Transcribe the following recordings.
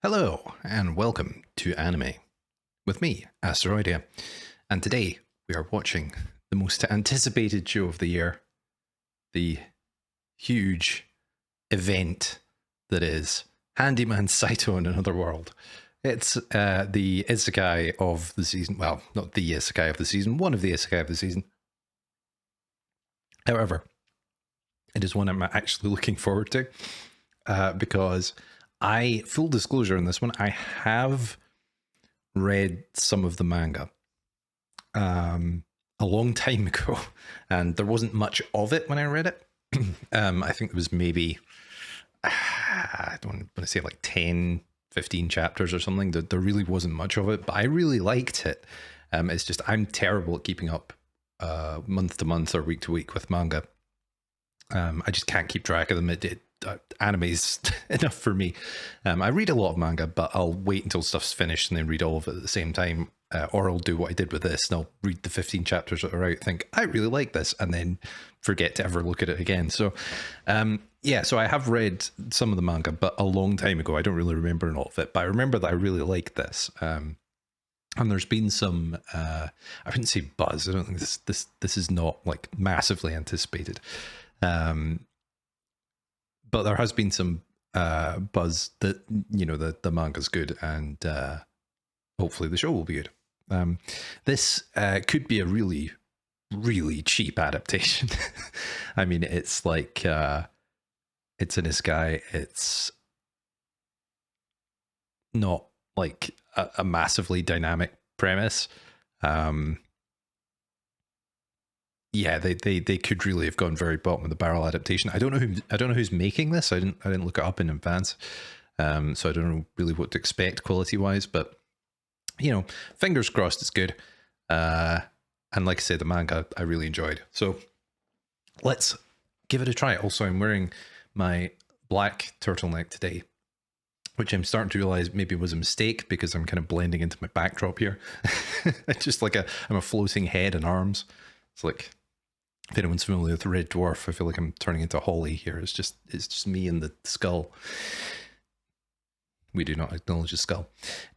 Hello, and welcome to Anime with me, Asteroidia. And today we are watching the most anticipated show of the year, the huge event that is Handyman Saitou in Another World. It's the Isekai of the season. Well, not the Isekai of the season, one of the Isekai of the season. However, it is one I'm actually looking forward to because full disclosure in this one, I have read some of the manga a long time ago, and there wasn't much of it when I read it. I think it was maybe, I don't want to say like 10, 15 chapters or something. There really wasn't much of it, but I really liked it. It's just I'm terrible at keeping up month to month or week to week with manga. I just can't keep track of them. Anime's enough for me. I read a lot of manga, but I'll wait until stuff's finished and then read all of it at the same time. Or I'll do what I did with this, and I'll read the 15 chapters that are out, think, I really like this, and then forget to ever look at it again. So, so I have read some of the manga, but a long time ago. I don't really remember all of it, but I remember that I really liked this. And there's been some, I wouldn't say buzz. I don't think this is not like massively anticipated. But there has been some buzz that the manga's good, and hopefully the show will be good. This could be a really, really cheap adaptation. I mean, it's like it's in this guy. It's not like a massively dynamic premise. They could really have gone very bottom of the barrel adaptation. I don't know who's making this. I didn't look it up in advance, so I don't know really what to expect quality wise. But fingers crossed it's good. And like I said, the manga I really enjoyed. So let's give it a try. Also, I'm wearing my black turtleneck today, which I'm starting to realize maybe was a mistake because I'm kind of blending into my backdrop here. It's just like I'm a floating head and arms. It's like, if anyone's familiar with Red Dwarf, I feel like I'm turning into Holly here. It's just me and the skull. We do not acknowledge the skull.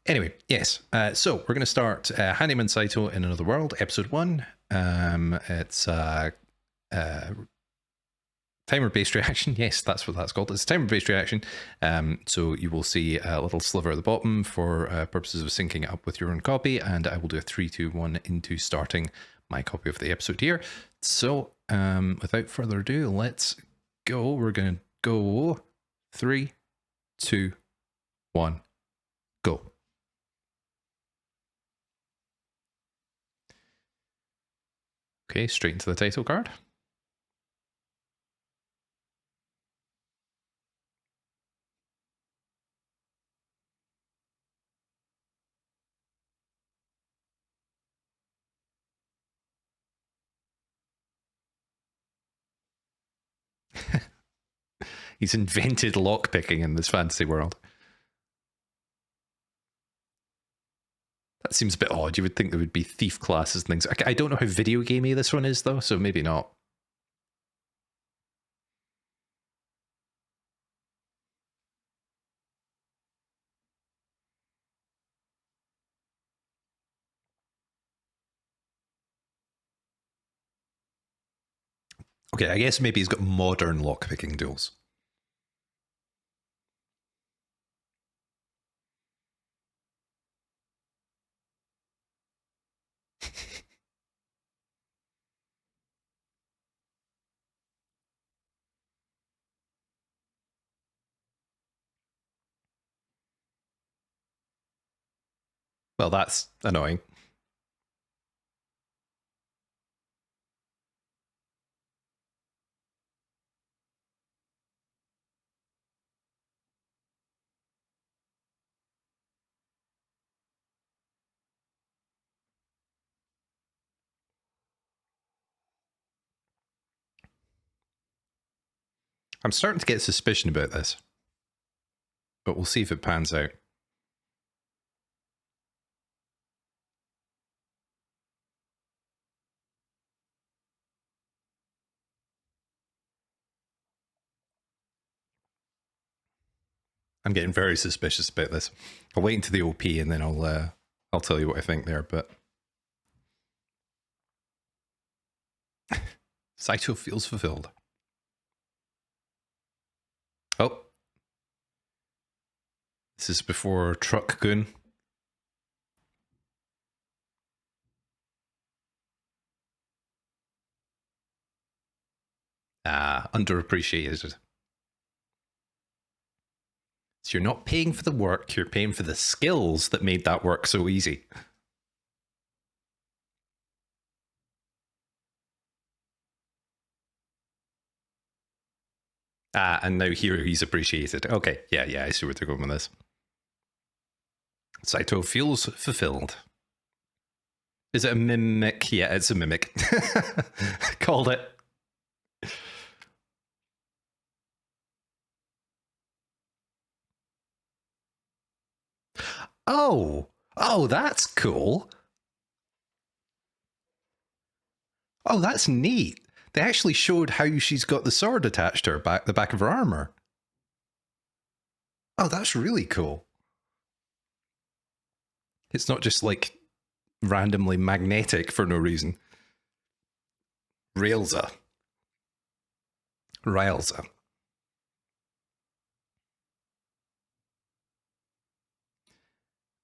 Anyway, yes. So we're going to start Handyman Saitou in Another World, episode 1. It's timer-based reaction. Yes, that's what that's called. It's timer-based reaction. So you will see a little sliver at the bottom for purposes of syncing it up with your own copy, and I will do a 3, 2, 1 into starting my copy of the episode here. So without further ado, let's go. We're going to go 3, 2, 1, go. Okay, straight into the title card. He's invented lockpicking in this fantasy world. That seems a bit odd. You would think there would be thief classes and things. I don't know how video gamey this one is, though, so maybe not. Okay, I guess maybe he's got modern lockpicking duels. Well, that's annoying. I'm starting to get suspicion about this, but we'll see if it pans out. I'm getting very suspicious about this. I'll wait until the OP and then I'll tell you what I think there. But Saitou feels fulfilled. Oh, this is before Truck Goon. Underappreciated. So you're not paying for the work, you're paying for the skills that made that work so easy. And now here he's appreciated. Okay, yeah, I see where they're going with this. Saitou feels fulfilled. Is it a mimic? Yeah, it's a mimic. Called it. Oh, that's cool. Oh, that's neat. They actually showed how she's got the sword attached to her back, the back of her armor. Oh, that's really cool. It's not just like randomly magnetic for no reason. Railsa. Railsa.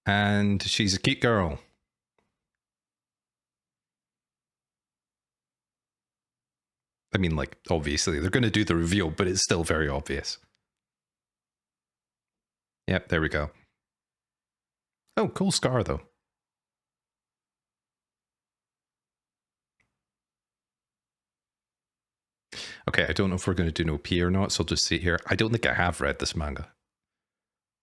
And she's a cute girl. I mean, like, obviously, they're going to do the reveal, but it's still very obvious. Yep, there we go. Oh, cool scar, though. Okay, I don't know if we're going to do no P or not, so I'll just see here. I don't think I have read this manga.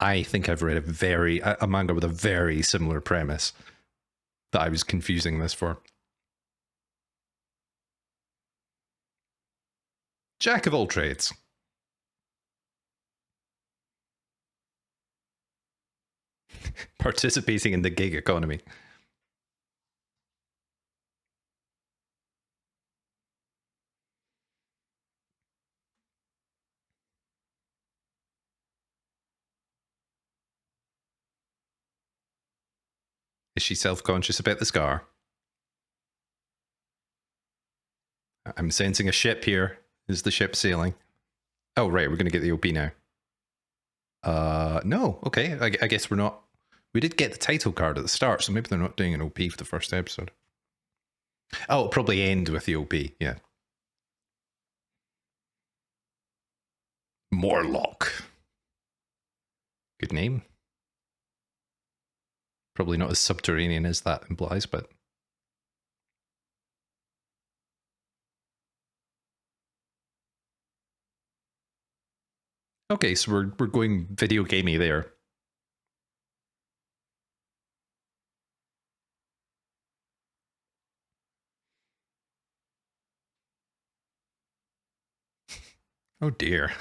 I think I've read a manga with a very similar premise that I was confusing this for. Jack of all trades. Participating in the gig economy. Is she self-conscious about the scar? I'm sensing a ship here. Is the ship sailing? Oh, right, we're going to get the OP now. No, okay, I guess we're not. We did get the title card at the start, so maybe they're not doing an OP for the first episode. Oh, it'll probably end with the OP, yeah. Morlock. Good name. Probably not as subterranean as that implies, but... Okay, so we're going video gamey there. Oh dear.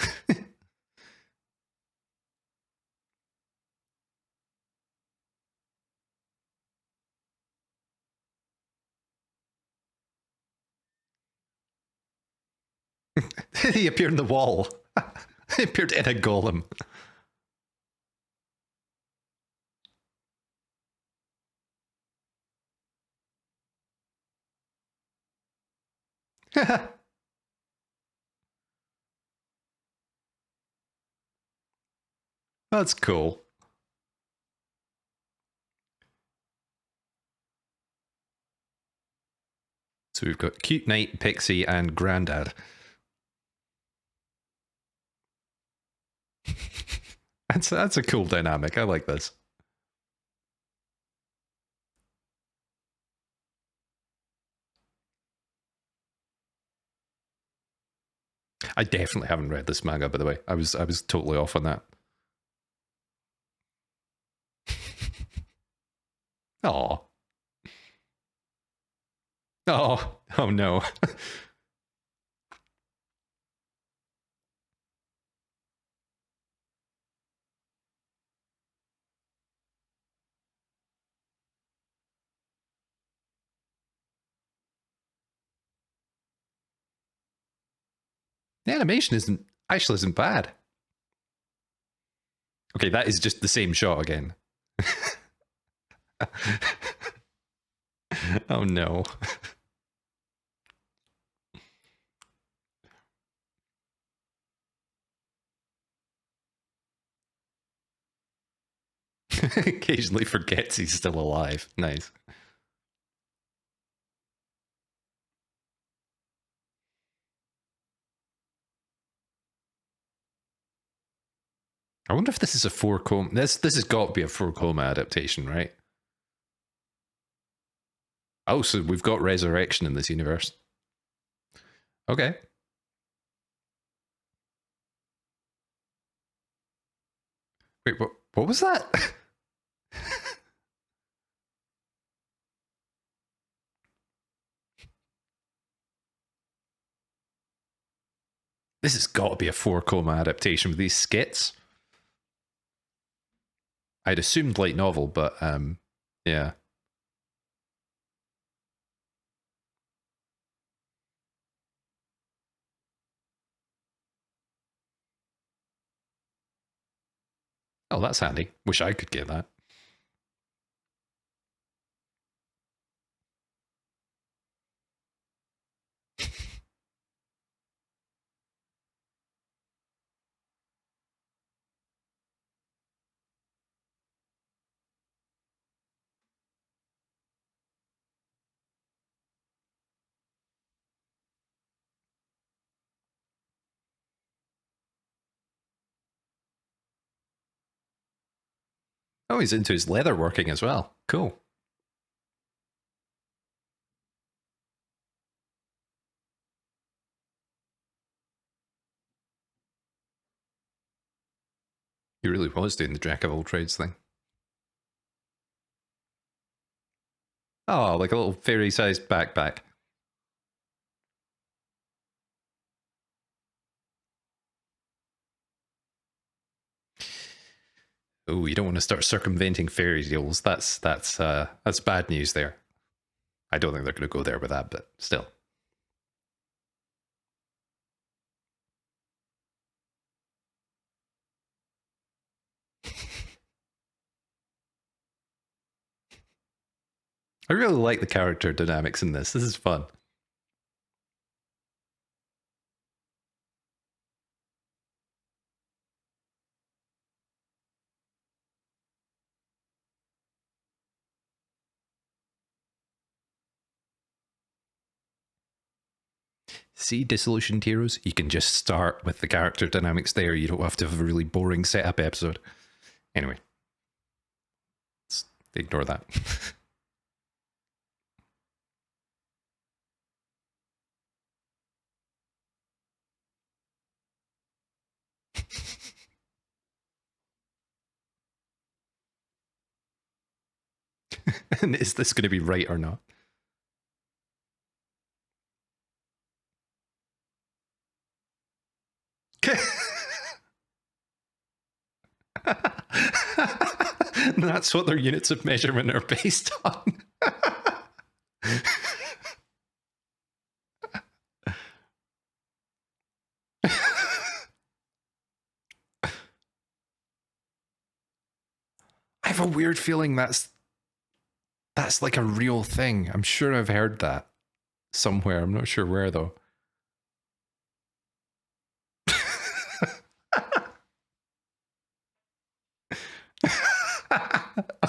He appeared in the wall. He appeared in a golem. That's cool. So we've got Cute Knight, Pixie, and Grandad. That's a cool dynamic. I like this. I definitely haven't read this manga, by the way. I was totally off on that. Oh. Oh no. The animation isn't bad. Okay, that is just the same shot again. Oh no. Occasionally forgets he's still alive. Nice. I wonder if this is a four coma. This has got to be a four coma adaptation, right? Oh, so we've got resurrection in this universe. Okay. Wait, what was that? This has got to be a four coma adaptation with these skits. I'd assumed light novel, but yeah. Oh, that's handy. Wish I could get that. Oh, he's into his leather working as well. Cool. He really was doing the jack of all trades thing. Oh, like a little fairy-sized backpack. Oh, you don't want to start circumventing fairy tales. That's bad news there. I don't think they're going to go there with that, but still. I really like the character dynamics in this. This is fun. See, Disillusioned Heroes, you can just start with the character dynamics there. You don't have to have a really boring setup episode. Anyway, let's ignore that. And is this going to be right or not? That's what their units of measurement are based on. I have a weird feeling that's like a real thing. I'm sure I've heard that somewhere. I'm not sure where though.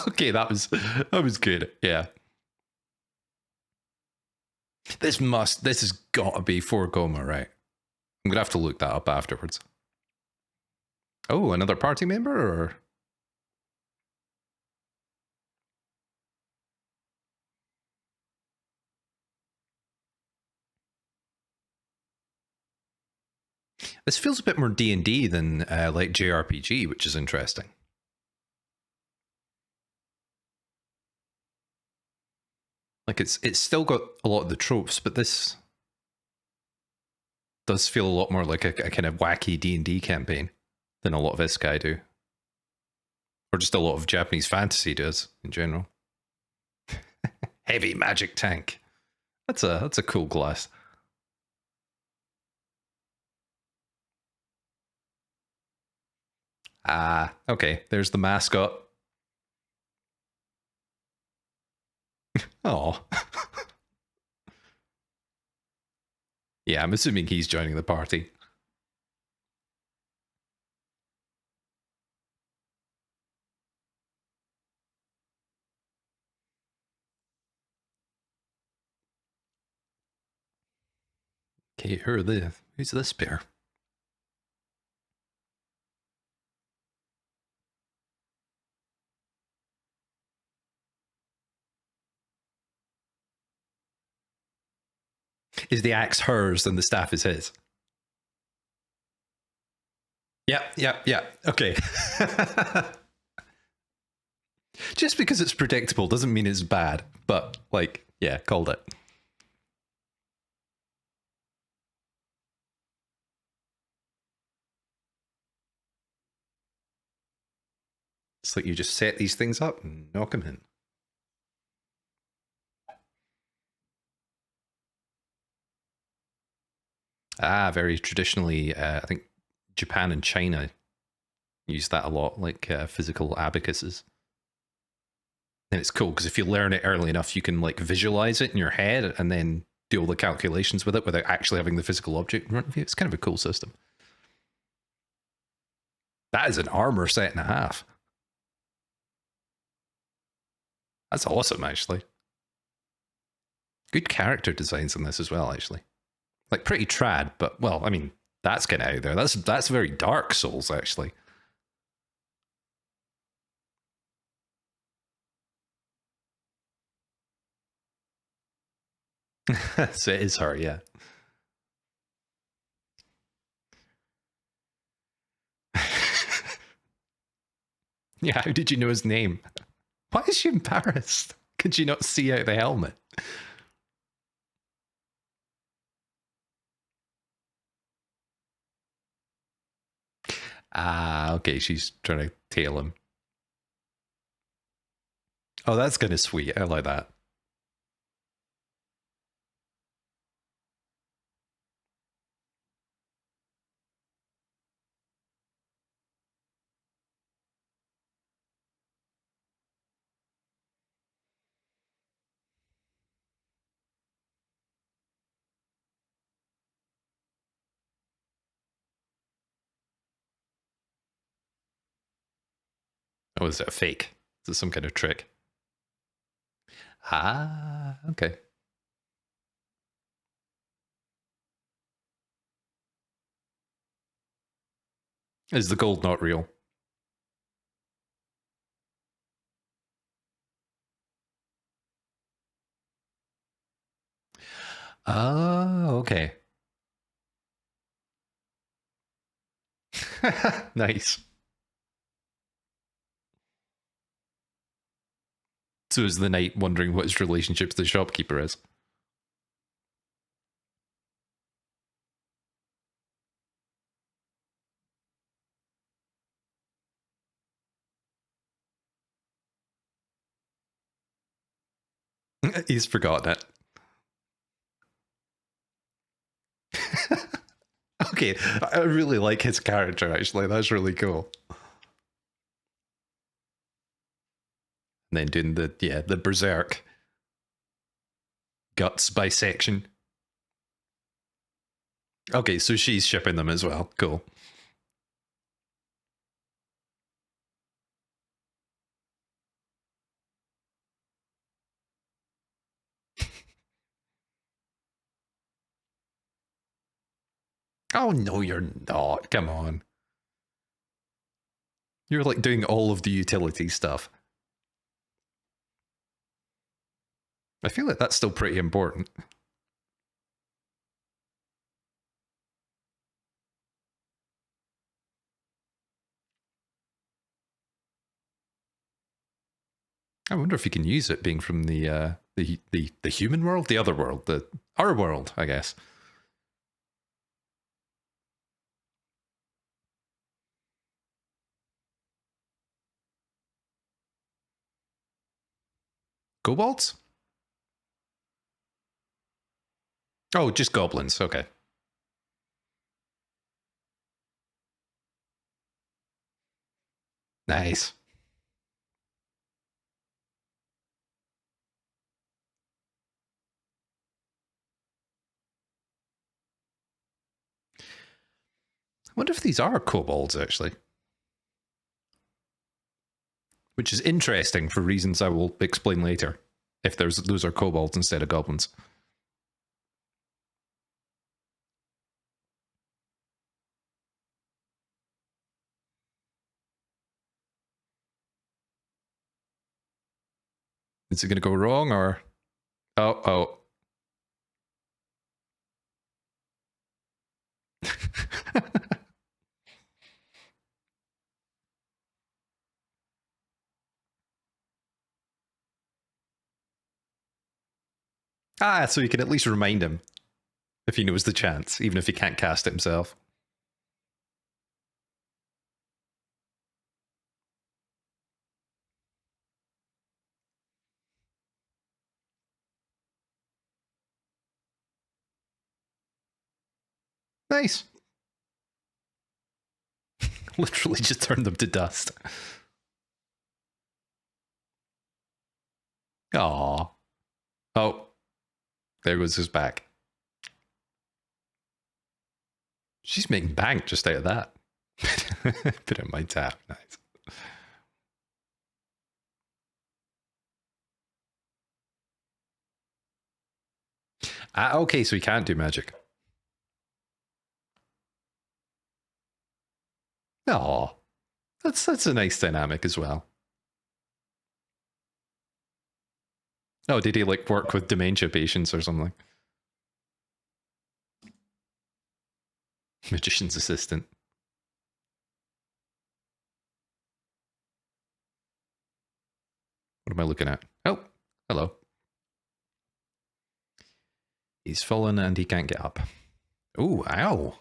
Okay, that was good. Yeah. This has got to be for Goma, right? I'm gonna have to look that up afterwards. Oh, another party member, or this feels a bit more D&D than like JRPG, which is interesting. Like it's still got a lot of the tropes, but this does feel a lot more like a kind of wacky D&D campaign than a lot of Isekai do, or just a lot of Japanese fantasy does in general. Heavy magic tank. That's a cool glass. Ah, okay. There's the mascot. Oh. Yeah, I'm assuming he's joining the party. Okay, who's this pair? Is the axe hers and the staff is his? Yep. Okay. Just because it's predictable doesn't mean it's bad, but like, yeah, called it. It's like you just set these things up and knock them in. Ah, very traditionally, I think Japan and China use that a lot, like physical abacuses. And it's cool because if you learn it early enough, you can like visualize it in your head and then do all the calculations with it without actually having the physical object in front of you. It's kind of a cool system. That is an armor set and a half. That's awesome, actually. Good character designs in this as well, actually. Like pretty trad, but well, I mean, that's kind of out there. That's very Dark Souls, actually. So it is her, yeah. Yeah, how did you know his name? Why is she embarrassed? Could you not see out the helmet? Ah, okay, she's trying to tail him. Oh, that's kind of sweet. I like that. Oh, is it a fake? Is it some kind of trick? Ah, okay. Is the gold not real? Oh, okay. Nice. So is the knight wondering what his relationship to the shopkeeper is? He's forgotten it. Okay, I really like his character, actually. That's really cool. And then doing the berserk guts bisection. Okay, so she's shipping them as well. Cool. Oh no, you're not. Come on. You're like doing all of the utility stuff. I feel like that's still pretty important. I wonder if you can use it being from the human world, the other world, the our world, I guess. Kobolds? Oh, just goblins. Okay. Nice. I wonder if these are kobolds, actually. Which is interesting for reasons I will explain later. If those are kobolds instead of goblins. Is it going to go wrong or? Oh. So you can at least remind him if he knows the chance, even if he can't cast it himself. Nice. Literally just turned them to dust. Aww. Oh, there goes his back. She's making bank just out of that. Put it in my tap. Nice. Okay, so he can't do magic. Oh, that's a nice dynamic as well. Oh, did he like work with dementia patients or something? Magician's assistant. What am I looking at? Oh, hello. He's fallen and he can't get up. Ooh, ow.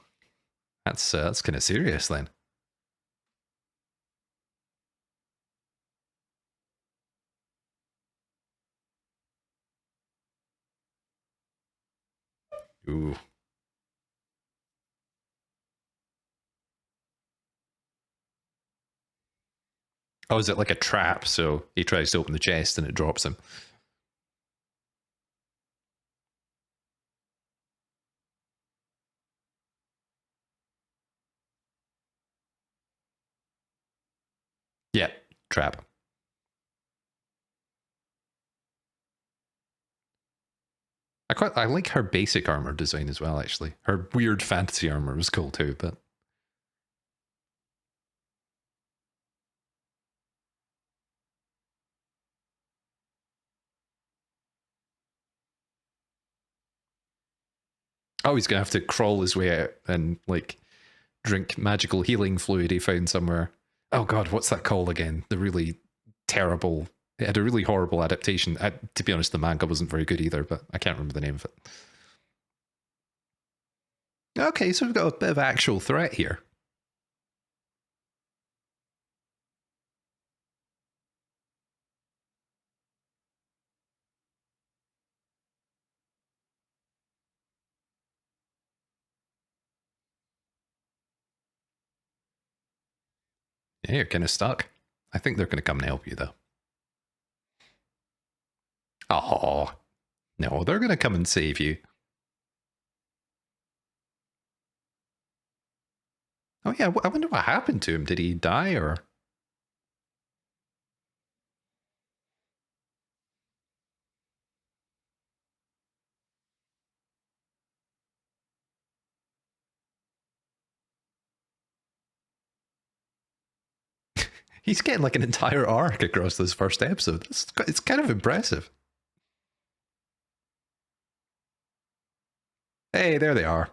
That's kind of serious then. Ooh. Oh, is it like a trap? So he tries to open the chest and it drops him. Yeah, trap. I like her basic armor design as well, actually. Her weird fantasy armor was cool too, but oh, he's gonna have to crawl his way out and like drink magical healing fluid he found somewhere. Oh god, what's that called again? The really terrible. It had a really horrible adaptation. To be honest, the manga wasn't very good either, but I can't remember the name of it. Okay, so we've got a bit of actual threat here. Yeah, you're kind of stuck. I think they're going to come and help you, though. Oh, no, they're going to come and save you. Oh, yeah, I wonder what happened to him. Did he die or? He's getting like an entire arc across this first episode. It's kind of impressive. Hey, there they are.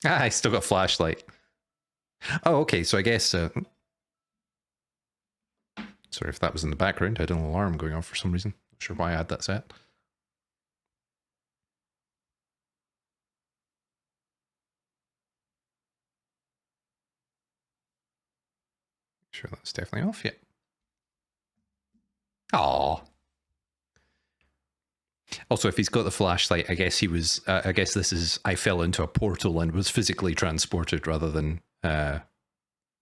I still got flashlight. Oh, okay. So I guess. Sorry if that was in the background. I had an alarm going off for some reason. Not sure why I had that set. Sure, that's definitely off. Yeah. Aww. Also, if he's got the flashlight, I guess he was. I guess this is. I fell into a portal and was physically transported rather than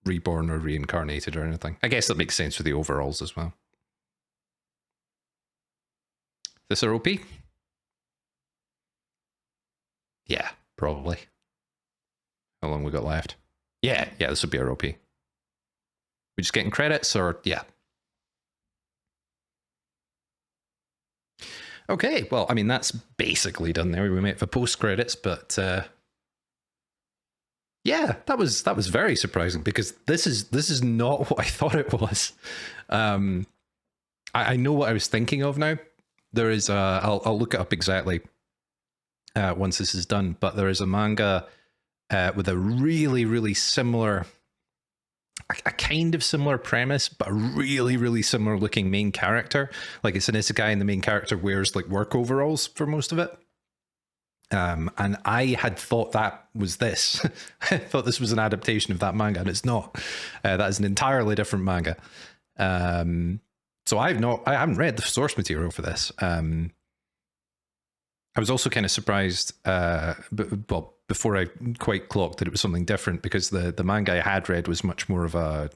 reborn or reincarnated or anything. I guess that makes sense for the overalls as well. This our OP? Yeah, probably. How long we got left? Yeah, this would be our OP. We just getting credits or yeah. Okay, well, I mean that's basically done there. We wait for post credits, but yeah, that was very surprising because this is not what I thought it was. I know what I was thinking of now. There is I'll look it up exactly once this is done, but there is a manga with a really similar, a kind of similar premise, but a really similar looking main character. Like it's an isekai and the main character wears like work overalls for most of it. And I had thought that was this. I thought this was an adaptation of that manga, and it's not. That is an entirely different manga. So I haven't read the source material for this. I was also kind of surprised, well, before I quite clocked that it was something different, because the manga I had read was much more of a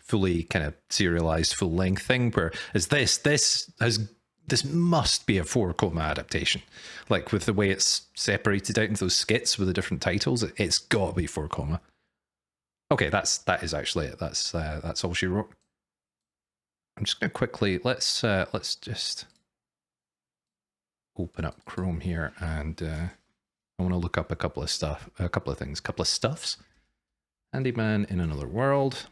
fully kind of serialized full length thing, whereas this must be a 4-koma adaptation. Like with the way it's separated out into those skits with the different titles, it's got to be 4-koma. Okay, that is actually it. That's all she wrote. I'm just going to quickly let's just open up Chrome here, and I want to look up a couple of stuffs. Handyman in Another World.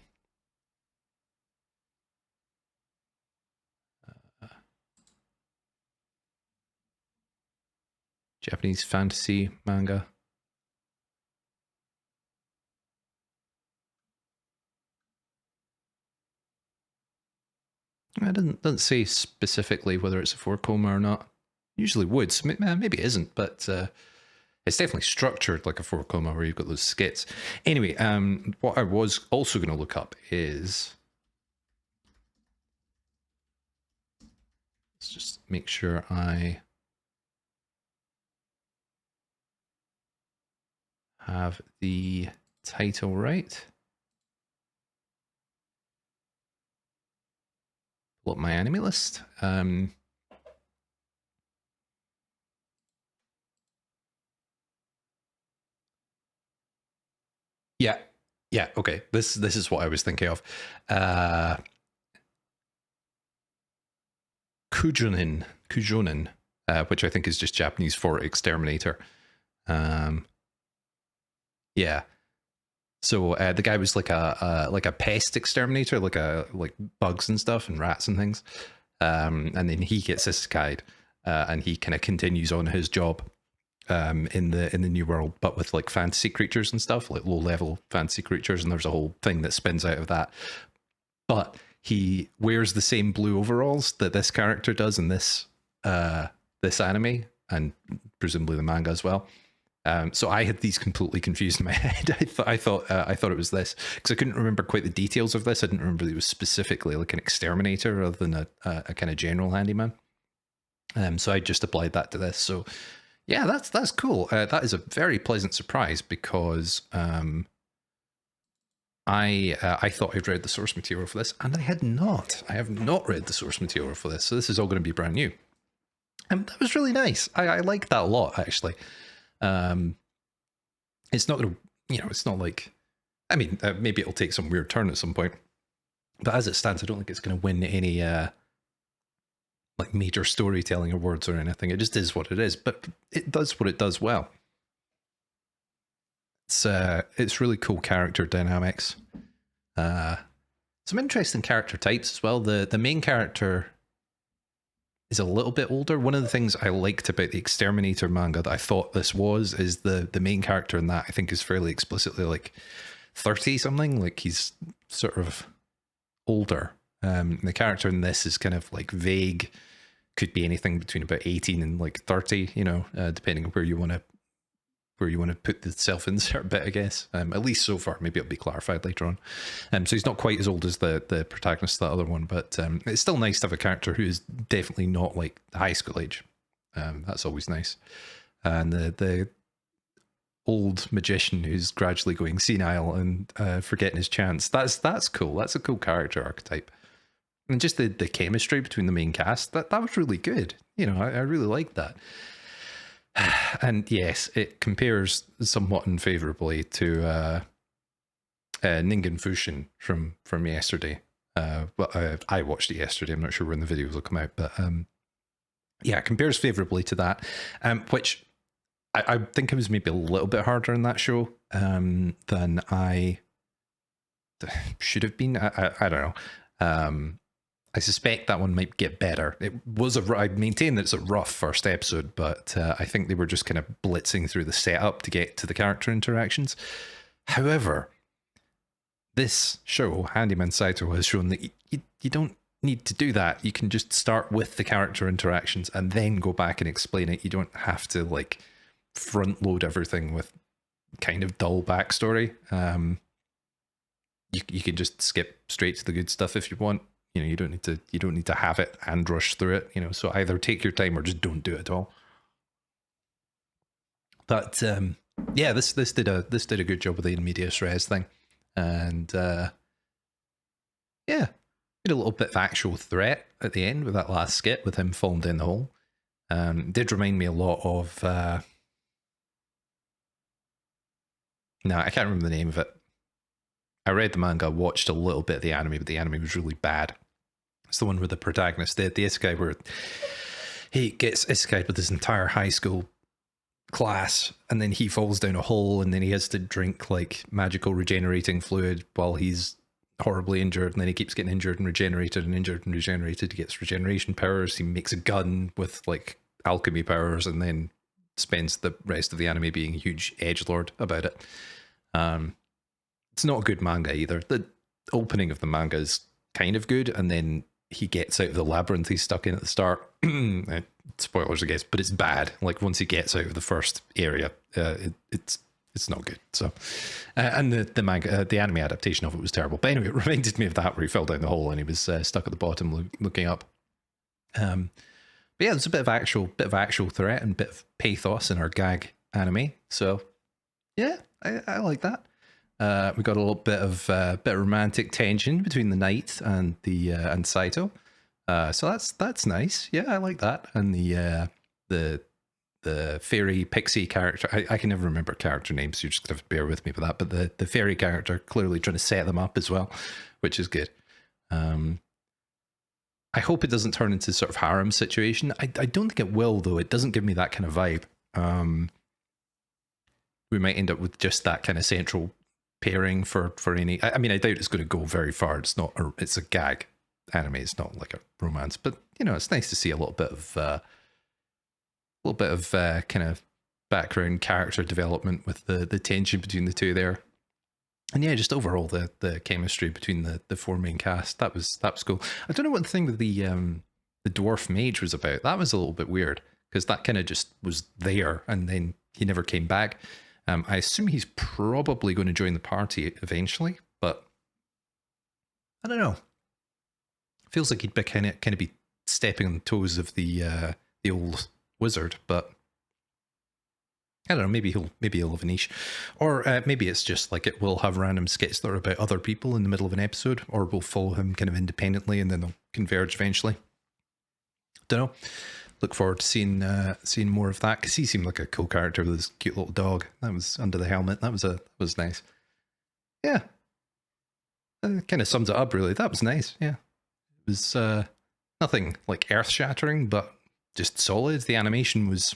Japanese fantasy manga. It doesn't say specifically whether it's a 4-koma or not. Usually would. So maybe it isn't, but it's definitely structured like a 4-koma where you've got those skits. Anyway, what I was also going to look up is, let's just make sure I have the title right. Pull up my anime list. Yeah, okay. This is what I was thinking of. Kujonin, which I think is just Japanese for exterminator. Yeah. So the guy was like a pest exterminator, like bugs and stuff and rats and things. And then he gets isekai'd, and he kind of continues on his job in the new world, but with like fantasy creatures and stuff, like low level fantasy creatures, and there's a whole thing that spins out of that. But he wears the same blue overalls that this character does in this anime, and presumably the manga as well. So I had these completely confused in my head. I thought it was this, because I couldn't remember quite the details of this. I didn't remember it was specifically like an exterminator rather than a kind of general handyman. So I just applied that to this. So yeah, that's cool. That is a very pleasant surprise, because I thought I'd read the source material for this, and I had not. I have not read the source material for this, so this is all going to be brand new. And that was really nice. I liked that a lot, actually. It's not going to, it's not like, I mean, maybe it'll take some weird turn at some point, but as it stands, I don't think it's going to win any like major storytelling awards or anything. It just is what it is, but it does what it does well. It's really cool character dynamics. Some interesting character types as well. The main character is a little bit older. One of the things I liked about the Exterminator manga that I thought this was is the main character in that I think is fairly explicitly like 30 something. Like he's sort of older. The character in this is kind of like vague. Could be anything between about 18 and like 30, depending on where you want to where you want to put the self-insert bit, I guess. At least so far. Maybe it'll be clarified later on. So he's not quite as old as the protagonist of that other one, but it's still nice to have a character who is definitely not like high school age. That's always nice. And the old magician who's gradually going senile and forgetting his chance. That's cool. That's a cool character archetype. And just the chemistry between the main cast, that was really good. You know, I really liked that. And yes, it compares somewhat unfavorably to Ningen Fushin from yesterday. But I watched it yesterday. I'm not sure when the videos will come out, but yeah, it compares favorably to that, which I think it was maybe a little bit harder in that show than I should have been. I don't know. I suspect that one might get better. It was I maintain that it's a rough first episode, but I think they were just kind of blitzing through the setup to get to the character interactions. However, this show, Handyman Saitou, has shown that you don't need to do that. You can just start with the character interactions and then go back and explain it. You don't have to like front load everything with kind of dull backstory. You can just skip straight to the good stuff if you want. You know, you don't need to have it and rush through it. You know, so either take your time or just don't do it at all. But yeah, this did a good job with the in medias res thing, and yeah, did a little bit of actual threat at the end with that last skit with him falling down the hole. Did remind me a lot of no, I can't remember the name of it. I read the manga, watched a little bit of the anime, but the anime was really bad. It's the one with the protagonist, the Isekai, where he gets Isekai with his entire high school class, and then he falls down a hole, and then he has to drink like magical regenerating fluid while he's horribly injured, and then he keeps getting injured and regenerated and injured and regenerated. He gets regeneration powers. He makes a gun with like alchemy powers, and then spends the rest of the anime being a huge edgelord about it. It's not a good manga either. The opening of the manga is kind of good, and then he gets out of the labyrinth he's stuck in at the start. Spoilers, I guess, but it's bad. Like once he gets out of the first area, it's not good. So, and the manga, the anime adaptation of it was terrible. But anyway, it reminded me of that where he fell down the hole and he was stuck at the bottom looking up. But yeah, there's a bit of actual threat and bit of pathos in our gag anime. So yeah, I like that. We got a little bit of romantic tension between the knight and the and Saito. So that's nice. Yeah, I like that. And the fairy pixie character, I can never remember character names, so you just have to bear with me with that. But the fairy character clearly trying to set them up as well, which is good. I hope it doesn't turn into sort of harem situation. I don't think it will, though. It doesn't give me that kind of vibe. We might end up with just that kind of central pairing for any. I mean, I doubt it's going to go very far. It's a gag anime. It's not like a romance, but you know, it's nice to see a little bit of kind of background character development with the tension between the two there. And yeah, just overall the chemistry between the four main cast, that was cool. I don't know what the thing with the dwarf mage was about. That was a little bit weird because that kind of just was there and then he never came back. I assume he's probably going to join the party eventually, but I don't know. Feels like he'd be kind of be stepping on the toes of the old wizard, but I don't know. Maybe he'll have a niche, or maybe it's just like it will have random skits that are about other people in the middle of an episode, or we'll follow him kind of independently and then they'll converge eventually. Don't know. Look forward to seeing more of that because he seemed like a cool character with his cute little dog that was under the helmet. That was nice. Yeah, kind of sums it up really. That was nice. Yeah, it was nothing like earth shattering, but just solid. The animation was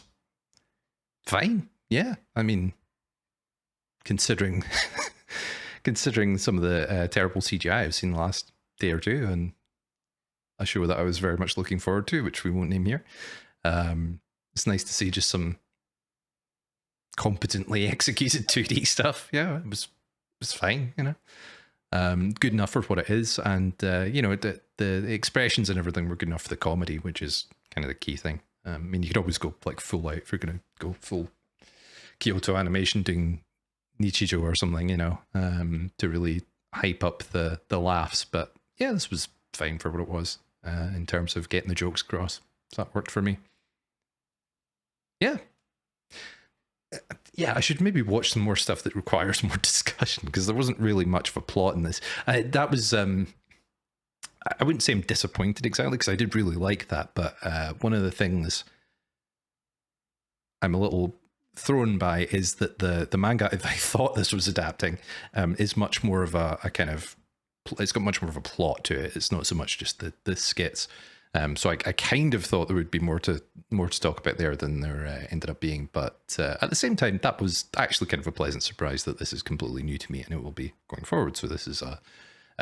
fine. Yeah, I mean, considering some of the terrible CGI I've seen the last day or two, and a show that I was very much looking forward to, which we won't name here. It's nice to see just some competently executed 2D stuff. Yeah, it was fine, you know. Good enough for what it is, and you know, the expressions and everything were good enough for the comedy, which is kind of the key thing. I mean, you could always go like full out if you're going to go full Kyoto Animation doing Nichijou or something, to really hype up the laughs. But yeah, this was fine for what it was in terms of getting the jokes across. So that worked for me. Yeah. Yeah, I should maybe watch some more stuff that requires more discussion, because there wasn't really much of a plot in this. That was, I wouldn't say I'm disappointed exactly, because I did really like that, but one of the things I'm a little thrown by is that the manga I thought this was adapting is much more of a kind of, it's got much more of a plot to it. It's not so much just the skits. So I kind of thought there would be more to talk about there than there ended up being. But at the same time, that was actually kind of a pleasant surprise that this is completely new to me, and it will be going forward. So this is a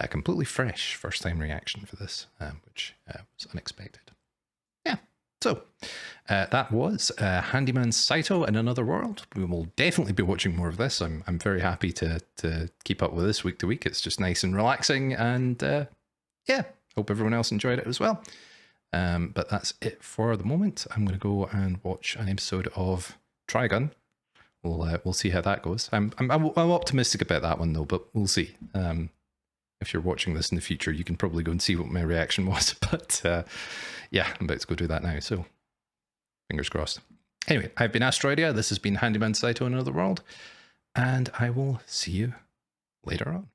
completely fresh first time reaction for this, which was unexpected. Yeah. So that was Handyman Saitou in Another World. We will definitely be watching more of this. I'm very happy to keep up with this week to week. It's just nice and relaxing, and yeah, hope everyone else enjoyed it as well. But that's it for the moment. I'm going to go and watch an episode of Trigun. We'll see how that goes. I'm optimistic about that one though, but we'll see. If you're watching this in the future, you can probably go and see what my reaction was. But yeah, I'm about to go do that now. So fingers crossed. Anyway, I've been Asteroidia. This has been Handyman Saitou in Another World, and I will see you later on.